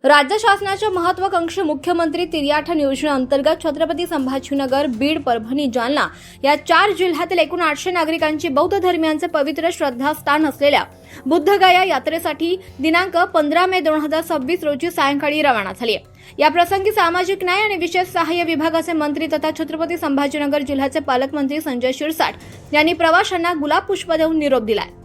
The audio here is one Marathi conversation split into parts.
राज्य शासनाच्या महत्वाकांक्षी मुख्यमंत्री तिर्याठन योजनेअंतर्गत छत्रपती संभाजीनगर, बीड, परभणी, जालना या 4 जिल्ह्यातील एकूण 800 नागरिकांची बौद्ध धर्मियांचे पवित्र श्रद्धास्थान असलेल्या बुद्धगया यात्रेसाठी दिनांक 15 मे 2026 रोजी सायंकाळी रवाना झाली आहे। या प्रसंगी सामाजिक न्याय आणि विशेष सहाय्य विभागाचे मंत्री तथा छत्रपती संभाजीनगर जिल्ह्याचे पालकमंत्री संजय शिरसाट यांनी प्रवाशांना गुलाब पुष्प देऊन निरोप दिलाय।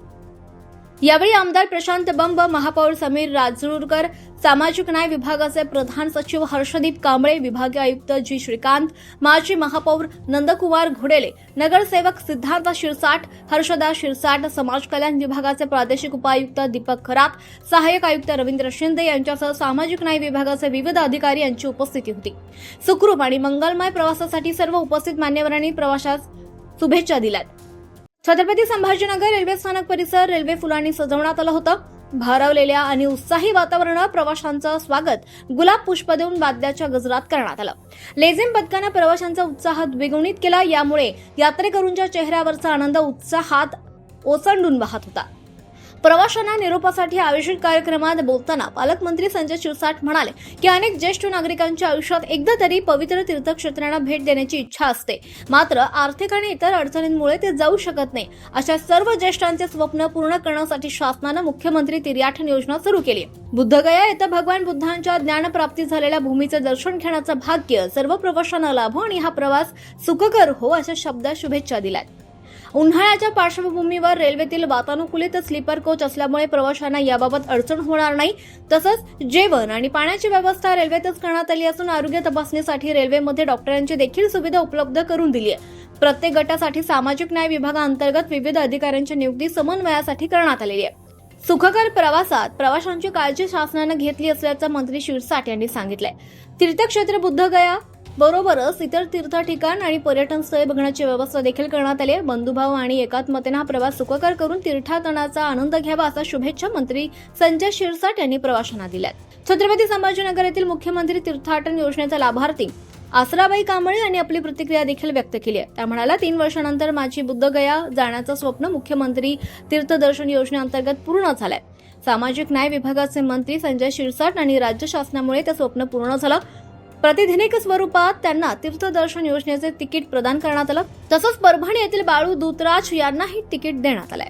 यावेळी आमदार प्रशांत बंब, महापौर समीर राजूरकर, सामाजिक न्याय विभागाचे प्रधान सचिव हर्षदीप कांबळे, विभागीय आयुक्त जी श्रीकांत, माजी महापौर नंदकुमार घोडेले, नगरसेवक सिद्धार्थ शिरसाट, हर्षदा शिरसाट, समाज कल्याण विभागाचे प्रादेशिक उपायुक्त दीपक खरात, सहाय्यक आयुक्त रवींद्र शिंदे यांच्यासह सामाजिक न्याय विभागाचे विविध अधिकारी यांची उपस्थिती होती। सुखरूप आणि मंगलमय प्रवासासाठी सर्व उपस्थित मान्यवरांनी प्रवाशास शुभेच्छा दिल्यात। छत्रपती संभाजीनगर रेल्वे स्थानक परिसर रेल्वे फुलांनी सजवण्यात आलं होतं। भारावलेल्या आणि उत्साही वातावरणात प्रवाशांचं स्वागत गुलाब पुष्प देऊन वाद्याच्या गजरात करण्यात आलं। लेझिम पथकानं प्रवाशांचा उत्साह द्विगुणित केला। यामुळे यात्रेकरूंच्या चेहऱ्यावरचा आनंद उत्साहात ओसंडून वाहत होता। प्रवाशांना निरोपासाठी आयोजित कार्यक्रमात बोलताना पालकमंत्री संजय शिरसाट म्हणाले की अनेक ज्येष्ठ नागरिकांच्या आयुष्यात एकदा तरी पवित्र तीर्थक्षेत्रांना भेट देण्याची इच्छा असते, मात्र आर्थिक आणि इतर अडचणींमुळे ते जाऊ शकत नाही। अशा सर्व ज्येष्ठांचे स्वप्न पूर्ण करण्यासाठी शासनानं मुख्यमंत्री तिर्याठन योजना सुरू केली। बुद्धगया येथे भगवान बुद्धांच्या ज्ञानप्राप्ती झालेल्या भूमीचे दर्शन घेण्याचं भाग्य सर्व प्रवाशांना लाभो आणि हा प्रवास सुखकर हो अशा शब्दात शुभेच्छा दिल्यात। उन्हाळ्याच्या पार्श्वभूमीवर रेल्वेतील वातानुकूलित स्लीपर कोच असल्यामुळे प्रवाशांना याबाबत अडचण होणार नाही। तसंच जेवण आणि पाण्याची व्यवस्था रेल्वेतच करण्यात आली असून आरोग्य तपासणीसाठी रेल्वेमध्ये डॉक्टरांची देखील सुविधा उपलब्ध करून दिली आहे। प्रत्येक गटासाठी सामाजिक न्याय विभागाअंतर्गत विविध अधिकाऱ्यांची नियुक्ती समन्वयासाठी करण्यात आलेली आहे। सुखकर प्रवासात प्रवाशांची काळजी शासनानं घेतली असल्याचं मंत्री शिरसाट यांनी सांगितलंय। तीर्थक्षेत्र बुद्धगया बरोबरच इतर तीर्थ ठिकाण आणि पर्यटन स्थळे बघण्याची व्यवस्था देखील करण्यात आली आहे। बंधुभाव आणि एकात्मतेने हा प्रवास सुखकर करून तीर्थाटनाचा आनंद घ्यावा असा शुभेच्छा मंत्री संजय शिरसाट यांनी प्रवाशांना दिल्यात। छत्रपती संभाजीनगर येथील मुख्यमंत्री तीर्थाटन योजनेचा लाभार्थी आसराबाई कांबळे यांनी आपली प्रतिक्रिया देखील व्यक्त केली आहे। त्या म्हणाल्या, 3 वर्षांनंतर माझी बुद्धगया जाण्याचं स्वप्न मुख्यमंत्री तीर्थदर्शन योजनेअंतर्गत पूर्ण झालंय। सामाजिक न्याय विभागाचे मंत्री संजय शिरसाट आणि राज्य शासनामुळे ते स्वप्न पूर्ण झालं। प्रतिदिनिक स्वरूपात त्यांना तीर्थदर्शन योजनेचे तिकीट प्रदान करण्यात आलं। तसंच परभणी येथील बाळू दूतराज यांनाही तिकीट देण्यात आलंय।